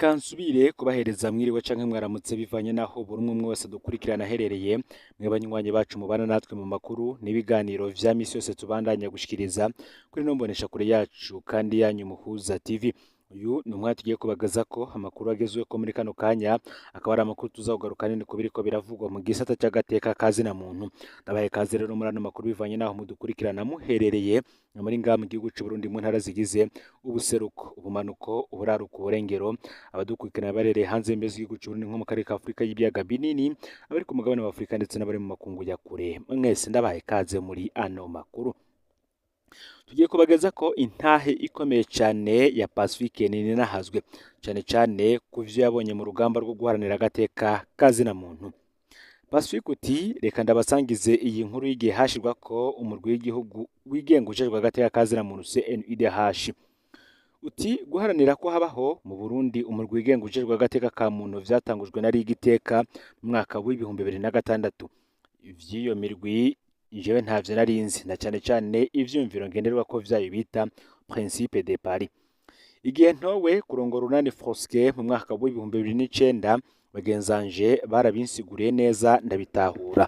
Reka nsubire kubahereza mwiriwe canke mwaramutse bivanye naho buri umwe wese dukurikirana aherereye mwe banywanyi bacu mubana natwe mu makuru n'ibiganiro vya misi yose tubandanya gushikiriza kuri no mbonesha kure yacu kandi yanyu Muhuza TV. Uyu ni umwanya tugiye kubagaza ko amakuru agezwe ko muri kano kanya akaba ari amakuru tuzagugaruka nini ku biriko biravugwa mu gisata c'agateka kazina muntu. Ndabaye kaze rero muri ano makuru bivanye naho mudukurikirana muherereye muri ngaha mu gihugu c'u Burundi mu ntara zigize ubuseruko, ubumanuko, uburaruko, uburengero, abadukurikirana barereye hanze y'imbizi y'igihugu c'u Burundi nko mu karere ka Afurika y'ibiyaga binini, abari ku mugabane wa Afurika ndetse n'abari mu makungu ya kure. Mwese ndabaye kaze muri ano makuru. Tugiye kubageza ko intahe ikomeye cyane ya Pacifique Ninahazwe cyane ku vyo yabonye mu rugamba rwo guharanira agateka kazina muntu. Pacifique uti reka ndabasangize iyi nkuru y'igihe hashirwa ko umurwi w'igihugu wigenga ujejwe agateka kazina muntu CNUDH. Uti guharanira ko habaho mu Burundi umurwi wigenga ujejwe agateka ka muntu vyatangujwe na Rigiteka mu mwaka w'ibihumbi 2006. Ivyiyo mirwi jewe ntavyo narinzi na cyane ivyumviro ngenderwa ko vyayo bita Principe de Paris. Igihe ntowe kurongora Runani Fosque mu mwaka w'ibihumbi 2009 bagenzanje barabinsiguriye neza ndabitahura.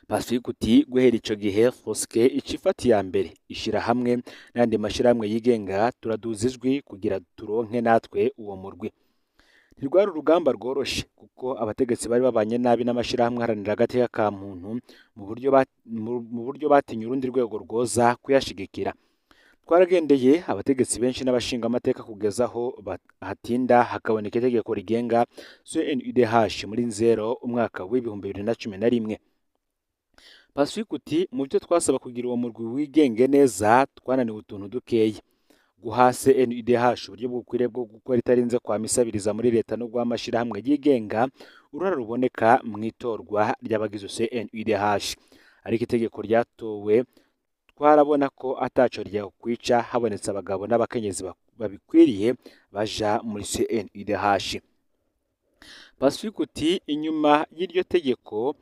Pacifique uti guhera ico gihe Fosque icifati ya mbere ishira hamwe n'andi mashiramwe yigenga turaduza ijwi kugira turonke natwe uwo murwi. Ntirwari urugamba rworoshe kuko abategetsi bari babanye nabi n'amashirahamwe haranira agateka ka muntu mu buryo batinye urundi rwego rwoza kuyashigikira. Twaragendeye abategetsi benshi n'abashinga amateka kugezaho hatinda hakaboneka itegeko rigenga CNUDH muri nzero umwaka w'ibihumbi 2011. Pacifique uti mu byo twasaba kugira uwo murwi wigenge neza twananiwe utuntu dukeyi. Guha CNUDH uburyo bw'ukwire bwo gukora itarinze kwa misabiriza muri leta no gw'amashirahamwe yigenga urara ruboneka mwitorwa ry'abagize CNUDH. Ariko itegeko ryatowe twarabona ko ataco rya kwica habonetse abagabo n'abakenyezi babikwiriye baja muri CNUDH. Pacifique uti inyuma y'iryo tegeko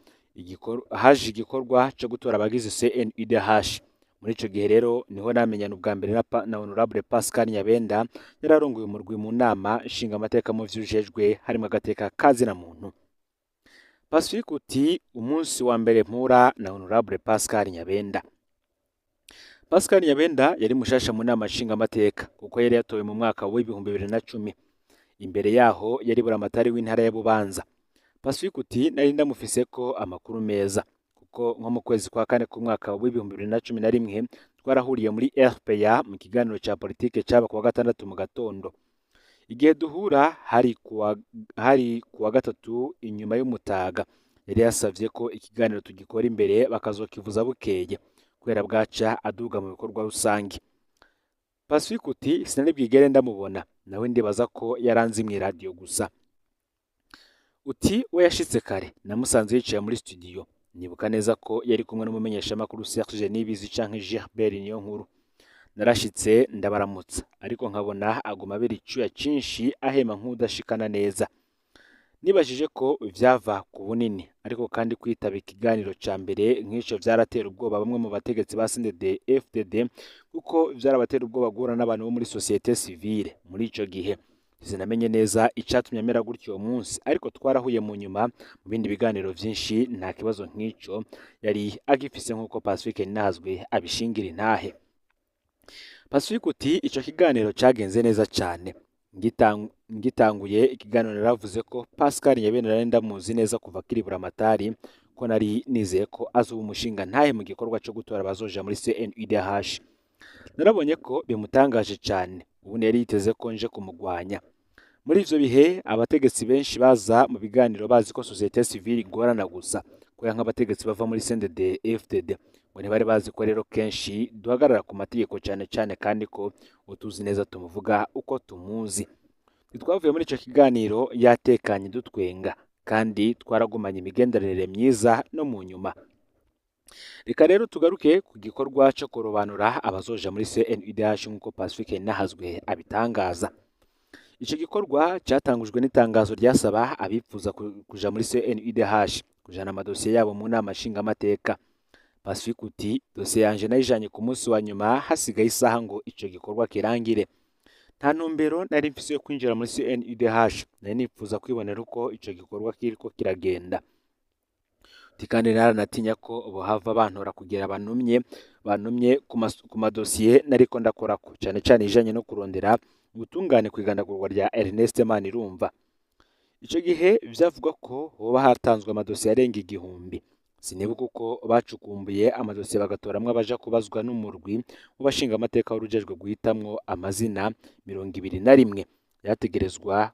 haje igikorwa cyo gutora abagize CNUDH. Muri ico gihe rero niho namenyana ubwa mbere na Honorable Pascal Nyabenda yararongoye umurwi mu nama nshinga amateka mu vyujejwe harimo agateka kazina muntu. Pacifique uti umunsi wa mbere mpura na Honorable Pascal Nyabenda. Pascal Nyabenda yari mushasha mu nama nshinga amateka kuko yari yatowe mu mwaka w'ibihumbi 2010. Imbere yaho yari buramatari w'intara ya Bubanza. Pacifique uti nari ndamufise ko amakuru meza kuko nko mu kwezi kwa kane ku mwaka w'ibihumbi 2011 twarahuriye muri RPA mu kiganiro ca politike caba kuwa gatandatu mu gatondo. Igihe duhura hari kuwa gatatu inyuma y'umutaga yari yasavye ko ikiganiro tugikora imbere bakazokivuza bukeye kubera bwaca aduga mu bikorwa rusangi. Pacifique uti sinari bwigere ndamubona nawe ndibaza ko yaranzi mu radio gusa. Uti we yashitse kare namusanze yicaye muri studio. Nibuka neza ko yari kumwe n'umumenyesha makuru Serge Nibizi canke Gilbert Niyonkuru. Narashitse ndabaramutsa ariko nkabona aguma biri icuya cinshi ahema nk'udashikana neza. Nibajije ko vyava ku bunini ariko kandi kwitaba ikiganiro ca mbere nk'ico vyaratera ubwoba bamwe mu bategetsi ba CNDD FDD kuko vyarabatera ubwoba guhura n'abantu bo muri societe civile. Muri ico gihe sinamenye neza icatumye amera gutyo uwo munsi ariko twarahuye mu nyuma mu bindi biganiro vyinshi nta kibazo nk'ico yari agifise nk'uko Pacifique Ninahazwe abishingira intahe. Pacifique uti ico kiganiro cagenze neza cane. Ngitanguye ikiganiro naravuze ko Pascal Nyabenda nari ndamuzi neza kuva kiri buramatari ko nari nizeye ko azuba umushinga ntahe mu gikorwa cyo gutora abazoja muri CNUDH. Narabonye ko bimutangaje cane ubu yari yiteze ko nje kumugwanya. Muri ivyo bihe abategetsi benshi baza mu biganiro bazi ko societe civile igorana gusa ko nk'abategetsi bava muri CNDD FDD ngo ntibari bazi ko rero kenshi duhagarara ku mategeko cyane kandi ko utuzi neza tumuvuga uko tumuzi. Twavuye muri ico kiganiro yatekanye dutwenga kandi twaragumanye imigenderanire myiza no mu nyuma. Reka rero tugaruke ku gikorwa cyo kurobanura abazoja muri CNUDH nk'uko Pacifique Ninahazwe abitangaza. Ico gikorwa cyatangujwe n'itangazo ryasaba abipfuza kuja muri CNUDH kujana amadosiye yabo mu nama nshinga amateka. Pacifique uti dosiye yanje nayijanye ku munsi wa nyuma hasigaye isaha ngo ico gikorwa kirangire. nta ntumbero nari mfise yo kwinjira muri CNUDH, nari nipfuza kwibonera uko ico gikorwa kiriko kiragenda. Kandi naranatinya ko bohava bantora kugira bantumye ku madosiye nariko ndakorako, cane cane ijanye no kurondera ubutungane kw'igandagurwa rya Ernest Manirumva. Ico gihe vyavugwa ko hoba hatanzwe amadosiye arenga 1000. Sinibuka uko bacukumbuye amadosiye bagatoramwo abaja kubazwa n'umurwi w'abashinga amateka w'urujejwe guhitamwo amazina 21 yategerezwa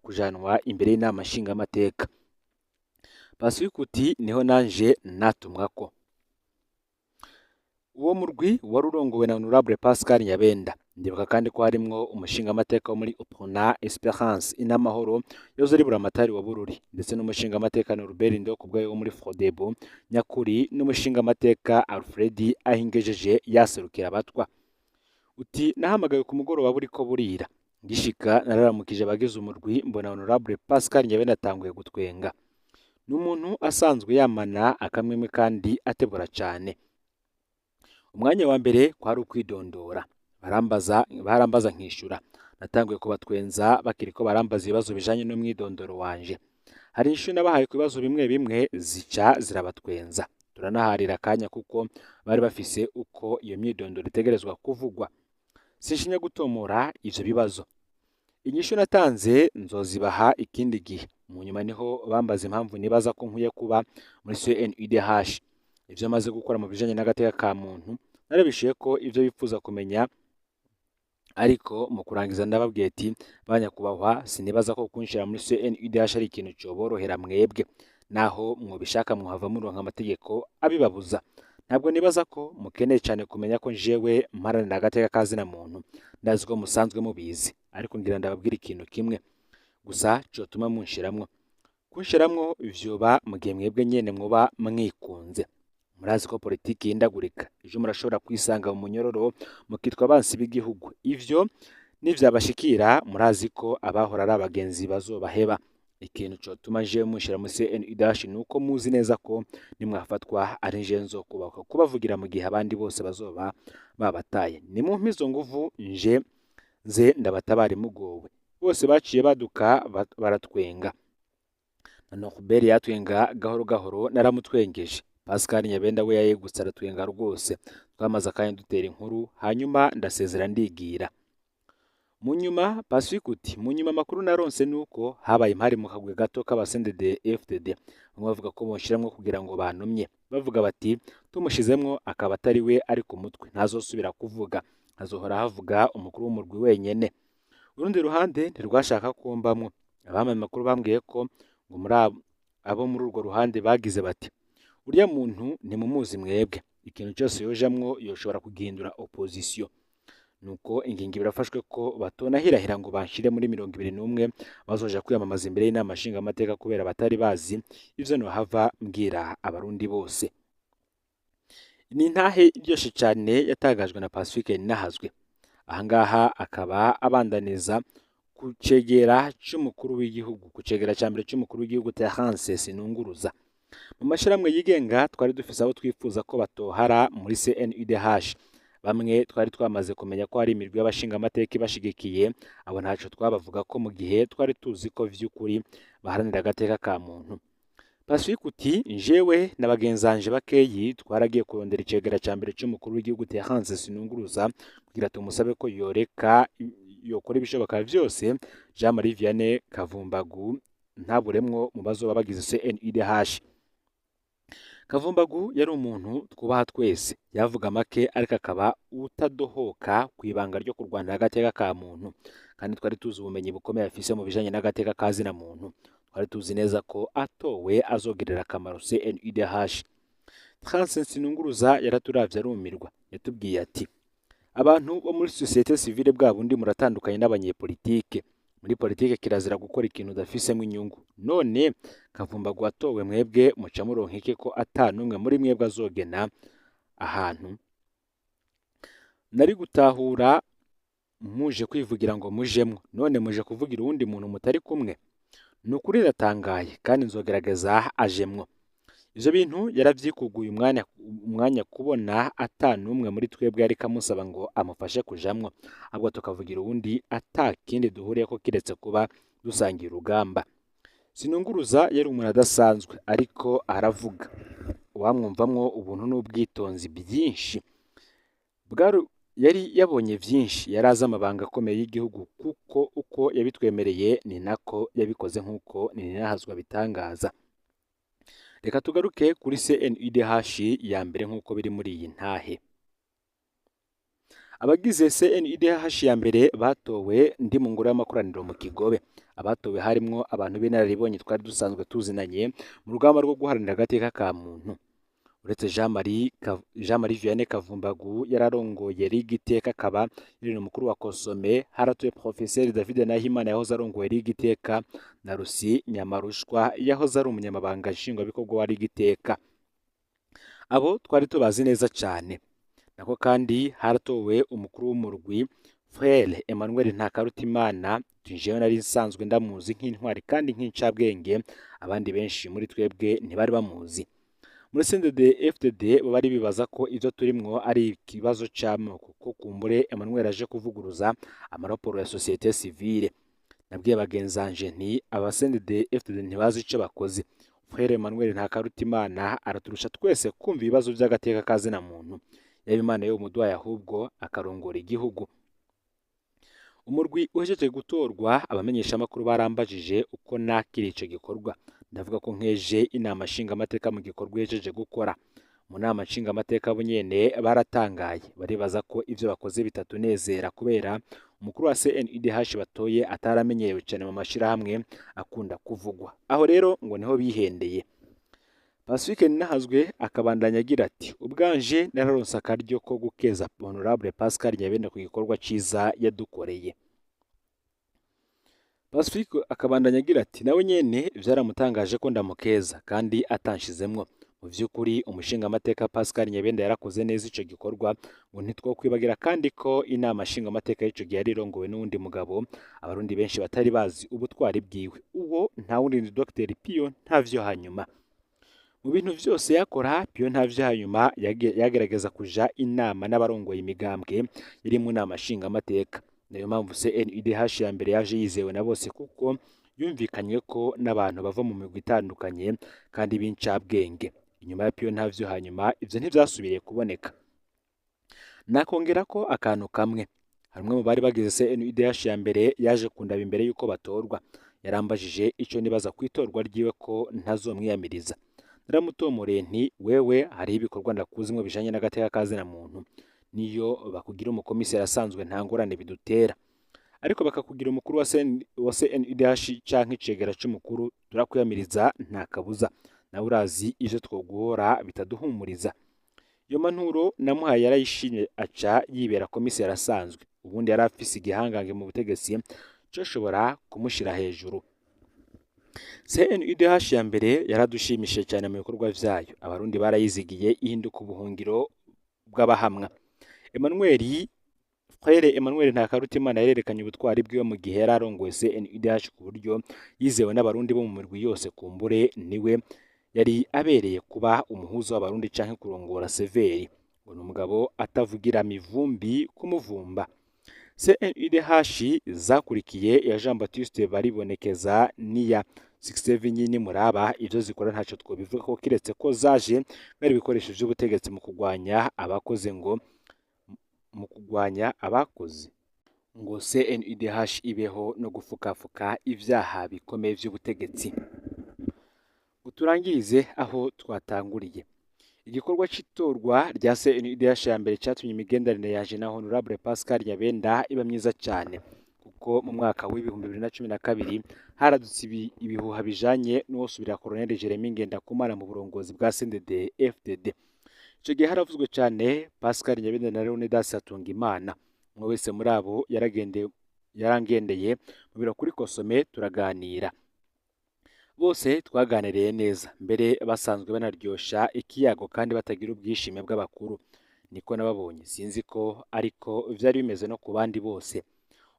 kujanwa imbere y'inama nshinga amateka. Paswikuti niho nanje natumwako. Uwo murwi wari urongowe na Honorable Pascal Nyabenda. Ndibuka kandi ko harimwo umushinga amateka wo muri Opona Esperance inamahoro yozo ari buramatari wa Bururi, ndetse n'umushinga amateka Norbert Ndokubwayo wo muri Frodebo nyakuri, n'umushinga amateka Alfred Ahingejeje yaserukira abatwa. Uti nahamagaye ku mugoroba buriko burira, ngishika nararamukije abagize umurwi, mbona Honorable Pascal Nyabenda atanguye gutwenga. N'umuntu asanzwe yamana akamwemwe kandi atebura cyane. Umwanya wa mbere kwari ukwidondora, barambaza nkishura. Natanguye kubatwenza bakiriko barambaza ibibazo bijanye no mwidondoro wanje. Hari inshu nabahaye ku bibazo bimwe bimwe zica zirabatwenza. Turanaharira akanya kuko bari bafise uko iyo myidondoro itegerezwa kuvugwa. Sinshinya gutomora ivyo bibazo. Inyishu natanze nzozibaha ikindi gihe. Mu nyuma niho bambaza impamvu nibaza ko nkwiye kuba muri CNUDH. Ivyo maze gukora mu bijanye n'agateka ka muntu narabishiye ko ivyo bifuza kumenya, ariko mu kurangiza ndababwiye ati banyakubahwa, sinibaza ko kunshira muri CNUDH ari ikintu coborohera mwebwe, naho mwobishaka muhava muronka amategeko abibabuza. Ntabwo nibaza ko mukeneye cyane kumenya ko jewe mparanira agateka kazina muntu, ndazi ko musanzwe mubizi, ariko ngira ndababwira ikintu kimwe gusa cotuma kunshiramwo vyoba mu gihe mwebwe nyene mwoba mwikunze. Murazi ko politiki yindagurika, ejo murashobora kwisanga mu munyororo mukitwa abansi b'igihugu. Ivyo nivyabashikira murazi ko abahora ari abagenzi bazobaheba. Ikintu cotuma jewe munshira muri CNUDH nuko muzi neza ko nimwafatwa ari nje nzokubaka kubavugira mu gihe abandi bose bazoba babataye. Ni mu mpizo nguvu nze ndabatabari mugowe. Bose baciye baduka baratwenga. Norbert yatwenga gahoro gahoro naramutwengeje. Pascal Nyabenda we yayegutse aratwenga rwose. Twamaze akanya dutera inkuru, hanyuma ndasezera ndigira. Munyuma Paswikuti, munyuma makuru naronse nuko habaye impari mu kagwe gato k'abasendede FDD. Bamwe bavuga ko bonshiramwo kugira ngo bantumye, bavuga bati tumushizemwo akaba atari we ari ku mutwe ntazosubira kuvuga, azohora havuga umukuru w'umurwi wenyene. Urundi ruhande ntirwashaka kumbamwo. Abamaye makuru bambwiye ko ngo muri abo muri urwo ruhande bagize bati urya muntu ntimumuzi mwebwe, ikintu cyose yojamwo yoshobora kugihindura opposition. Nuko ingingo birafashwe ko batonahirahira ngo banshire muri 21 bazoja kwiyamamaza imbere y'inama nshinga amateka kubera batari bazi ivyo no hava mbwira abarundi bose. Ni ntahe iryoshe cyane yatangajwe na Pacifique Ninahazwe. Ahangaha akaba abandaniza kucegera cy'umukuru w'igihugu, kucegera cyambere cy'umukuru w'igihugu Terence Sinunguruza. Mu mashiramwe yigenga twari dufise abo twifuza ko batohara muri CNUDH. Bamwe twari twamaze kumenya ko hari imirwi y'abashinga amateka ibashigikiye, abo ntaco twabavuga ko mu gihe twari tuzi ko vy'ukuri baharanira agateka ka muntu. Paswikuti jewe n'abagenzanje bakeyi twaragiye kurondera icegera cyambere cy'umukuru w'igihugu Terence Sinunguruza kugira tumusabe ko yokora ibishoboka vyose Jean Marie Vianney Kavumbagu ntaburemwo mu bazoba bagize CNUDH. Kavumbagu yari umuntu twubaha twese, yavuga make ariko akaba utadohoka kwibanga ryo kurwanira agateka ka muntu, kandi twari tuzi ubumenyi bukomeye afise mu bijanye n'agateka kazina muntu. Twari tuzi neza ko atowe azogirira akamaro CNUDH. Terence Sinunguruza yaraturavye arumirwa, yatubwiye ati abantu bo muri societe civile bwa bundi muratandukanye n'abanyepolitike. Muri politike kirazira gukora ikintu udafisemo inyungu. None Kavumbagu atowe mwebwe muca muronkeke ko atanumwe muri mwebwe azogena ahantu. Nari gutahura muje kwivugira ngo mujemwo, none muje kuvugira uwundi muntu mutari kumwe. Nukuri ndatangaye kandi nzogerageza ajemwo. ivyo bintu yaravyikuguye umwanya kubona ata n'umwe muri twebwe yariko amusaba ngo amufashe kujamwo, ahubwo tukavugira uwundi ata kindi duhuriyeko kiretse kuba dusangiye urugamba. Sinunguruza yari umuntu adasanzwe ariko aravuga, uwamwumvamwo ubuntu n'ubwitonzi byinshi. Yari yabonye vyinshi, yari azi amabanga akomeye y'igihugu, kuko uko yabitwemereye ni nako yabikoze, nk'uko Nininahazwa bitangaza. Reka tugaruke kuri CNUDH ya mbere nk'uko biri muri iyi ntahe. Abagize CNUDH ya mbere batowe ndi mu ngoro y'amakoraniro mu Kigobe. Abatowe harimwo abantu b'inararibonye twari dusanzwe tuzinanye mu rugamba rwo guharanira agateka ka muntu. Uretse Jean Marie Vianney Kavumbagu yararongoye Rigiteka, akaba yari umukuru wa Kosome. Haratuye Professeur David Nahimana yahoze arongoye Rigiteka, na Rusi Nyamarushwa yahoze ari umunyamabanga nshingwabikorwa wa Rigiteka. Abo twari tubazi neza cyane. Nako kandi haratowe umukuru w'umurwi Frere Emmanuel Ntakarutimana, jewe nari nsanzwe ndamuzi nk'intwari kandi nk'incabwenge, abandi benshi muri twebwe ntibari bamuzi. Muri CNDD FDD bo bari bibaza ko ivyo turimwo ari ikibazo c'amoko, ko kumbure Emmanuel aje kuvuguruza amaraporo ya societe civile. Nabwiye bagenzanje nti aba CNDD FDD ntibazi ico bakoze. Frere Emmanuel Ntakarutimana araturusha twese kumva ibibazo vy'agateka kazina muntu. Yaba Imana yo muduhaye ahubwo akarongora igihugu. Umurwi uhejeje gutorwa, abamenyesha amakuru barambajije uko nakiri ico gikorwa. Ndavuga ko nkeje inama nshingamateka mu gikorwa yejeje gukora. Mu nama nshingamateka bo nyene baratangaye, baribaza ko ivyo bakoze bitatunezera kubera umukuru wa CNUDH batoye ataramenyerewe cyane mu mashirahamwe akunda kuvugwa. Aho rero ngo niho bihendeye. Pacifique Ninahazwe akabandanya agira ati, ubwanje nararonse akaryo ko gukeza Honorable Pascal Nyabenda ku gikorwa ciza yadukoreye. Pacifique akabandanya agira ati, nawe nyene vyaramutangaje ko ndamukeza kandi atanshizemwo. Mu vy'ukuri umushingamateka Pascal Nyabenda yarakoze neza ico gikorwa, ngo ntitwokwibagira kandi ko inama nshingamateka y'ico gihe yari irongowe n'uwundi mugabo abarundi benshi batari bazi ubutwari bwiwe. Uwo nta wundi ni Dr Pio Ntavyo Hanyuma. Mu bintu vyose yakora, Pio Ntavyo Hanyuma yagerageza kuja inama n'abarongoye imigambwe iri mu nama nshingamateka. Niyo mpamvu CNUDH ya mbere yaje yizewe na bose, kuko yumvikanye ko n'abantu bava mu migwi itandukanye kandi b'incabwenge. Inyuma ya Pio Ntavyo Hanyuma ivyo ntivyasubiriye kuboneka. Nakongera ko akantu kamwe, hamwe mu bari bagize CNUDH ya mbere yaje kundaba imbere yuko batorwa. Yarambajije ico nibaza kwitorwa ryiwe ko ntazomwiyamiriza. Naramutomoreye nti, wewe hari ibikorwa ndakuzimwe bijanye n'agateka kazina muntu, niyo bakugira umukomiseri asanzwe nta ngorane bidutera, ariko bakakugira umukuru wa CNUDH canke icegera c'umukuru, turakwiyamiriza nta kabuza. Nawe urazi ivyo twoguhora bitaduhumuriza. Iyo mpanuro namuhaye yarayishimye, aca yibera komiseri asanzwe. Ubundi yari afise igihangange mu butegetsi coshobora kumushira hejuru. CNUDH ya mbere yaradushimishije cyane mu bikorwa vyayo. Abarundi barayizigiye ihinduka ubuhungiro bw'abahamwa. Frere Emmanuel Ntakarutimana yarerekanye ubutwari bwiwe mu gihe yararongoye CNUDH ku buryo yizewe n'abarundi bo mu mirwi yose. Kumbure niwe yari abereye kuba umuhuza w'abarundi canke kurongora severi, ngo ni umugabo atavugira mivumbi kumuvumba. CNUDH zakurikiye ya Jean Baptiste Baribonekeza niya 67 nyini muraba, ivyo zikora ntaco twobivuga ko kiretse ko zaje bari bikoresho vy'ubutegetsi mu kugwanya abakoze ngo CNUDH ibeho no gufukafuka ivyaha bikomeye vy'ubutegetsi. Uturangirize aho twatanguriye. Igikorwa c'itorwa rya CNUDH ya mbere catumye imigenderanire yaje na Honorable Pascal Nyabenda iba myiza cyane, kuko mu mwaka w'ibihumbi 2012 haradutse ibihuha bijanye n'uwosubira Colonel Jeremy Ngendakumana mu burongozi bwa CNDD FDD. Ico gihe haravuzwe cyane Pascal Nyabenda na Leonidas Hatungimana. Umwe wese muri abo yarangendeye mu biro kuri Kosome turaganira. Bose twaganiriye neza, mbere basanzwe banaryosha ikiyago kandi batagira ubwishime bw'abakuru. Niko nababonye, sinzi ko ariko vyari bimeze no ku bandi bose.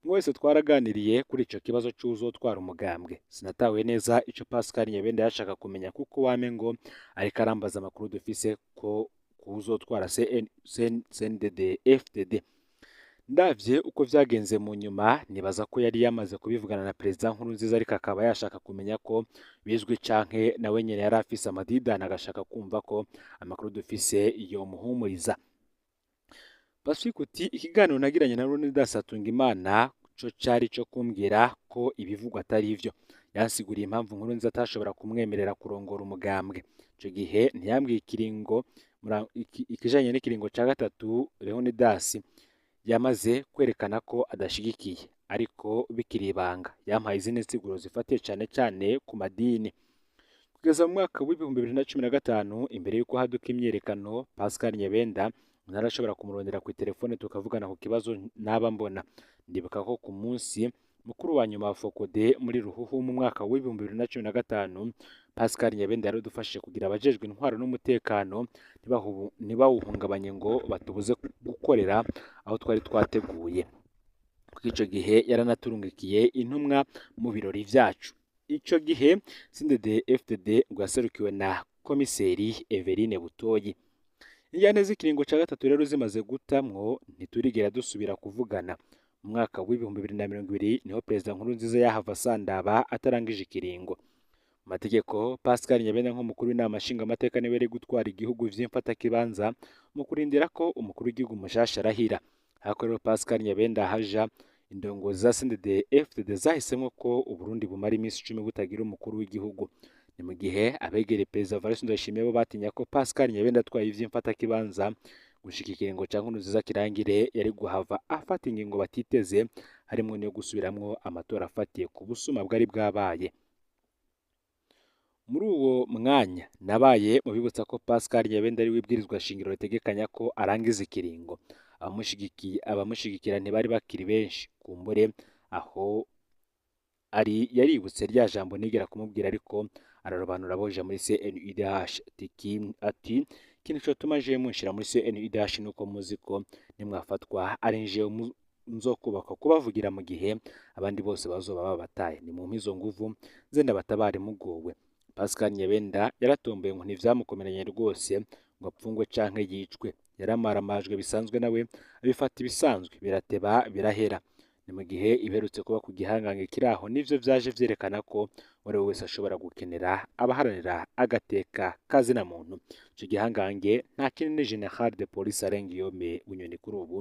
umwe wese twaraganiriye kuri ico kibazo c'uzotwara umugambwe. Sinatahuye neza ico Pascal Nyabenda yashaka kumenya kuko wame ngo ariko arambaza amakuru dufise ko kuzotwara CNDD FDD. Ndavye uko vyagenze mu nyuma nibaza ko yari yamaze kubivugana na Perezida Nkurunziza, ariko akaba yashaka kumenya ko bizwi canke nawe nyene yari afise amadidani agashaka kumva ko amakuru dufise yomuhumuriza. Pacifique uti ikiganiro nagiranye na Leonidas Hatungimana co cari co kumbwira ko ibivugwa atari ivyo. Yansiguriye impamvu Nkurunziza atashobora kumwemerera kurongora umugambwe. Ico gihe ntiyambwiye ikiringo ikijanye n'ikiringo ca gatatu Leonidas yamaze kwerekana ko adashigikiye, ariko bikiri ibanga. Yampaye izindi nsiguro zifatiye cane cane ku madini. Kugeza mu mwaka w'ibihumbi 2015 imbere y'uko haduka imyerekano, Pascal Nyabenda narashobora kumurondera ku telefone tukavugana ku kibazo naba mbona. Ndibuka ko ku munsi mukuru wa nyuma wa Fokode muri Ruhuhu mu mwaka w'ibihumbi 2015 Pascal Nyabenda yaradufashije kugira abajejwe intwaro n'umutekano ntibawuhungabanye ngo batubuze gukorera aho twari twateguye. Kuko ico gihe yaranaturungikiye intumwa mu birori vyacu. Ico gihe CNDD FDD ngo yaserukiwe na komiseri Everine Butoyi. Injyane z'ikiringo ca gatatu rero zimaze gutamwo ntiturigera dusubira kuvugana. Mu mwaka w'ibihumbi 2020 niho Perezida Nkurunziza yahava sandaba atarangije ikiringo. Mu mategeko Pascal Nyabenda nk'umukuru w'inama nshingamateka niwe yari gutwara igihugu vy'imfatakibanza mu kurindira ko umukuru w'igihugu mushasha arahira. Hako rero Pascal Nyabenda haja indongozi za CNDD FDD zahisemwo ko Uburundi bumara imisi 10 butagira umukuru w'igihugu. Ni mu gihe abegere Perezida Evariste Ndayishimiye bo batinya ko Pascal Nyabenda atwaye ivy'imfatakibanza gushika ikiringo ca Nkurunziza kirangire yari guhava afata ingingo batiteze, harimwo niyo gusubiramwo amatora afatiye ku busuma bwari bwabaye. Muri uwo mwanya nabaye mu bibutsa ko Pascal Nyabenda ari wibwirizwa shingiro ritegekanya ko arangiza ikiringo. Abamushigikira ntibari bakiri benshi, kumbure aho ari yaributse rya jambo nigera kumubwira, ariko ararobanura boja muri CNUDH ati ikintu cotuma je munshira muri CNUDH nuko muzi ko nimwafatwa ari nje nzokubaka kubavugira mu gihe abandi bose bazoba babataye. Ni mu mpizo nguvu zenda batabare mugowe. Pascal Nyabenda yaratomboye ngo ntivyamukomeranye rwose ngo apfungwe canke yicwe. Yaramaramajwe bisanzwe nawe abifata ibisanzwe, birateba birahera. Ni mu gihe iberutse kuba ku gihangange kiraho nivyo vyaje vyerekana ko wari wese ashobora gukenera abaharanira agateka kazina muntu. Ico gihangange nta kindi ni General de Police Arengiyome Bunyoni kuri ubu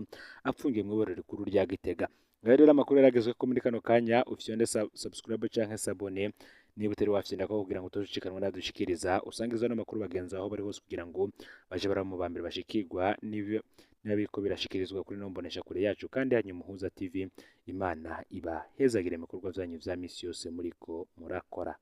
apfungiye mu iborero rikuru rya Gitega. Rero amakuru yaragezwe ko muri kano kanya ufyonde subscribe canke s'abone niba utari wafyinda ko kugira ngo utojikanwa nadushikiriza usangiza n'amakuru bagenzi aho bari hose kugira ngo baje baramubambira bashikirwa n'abiko birashikirizwa kuri nombonesha kure yacu. Kandi hanyuma Muhuza TV, Imana iba hezagire mu bikorwa byanyu vya misi yose muriko murakora.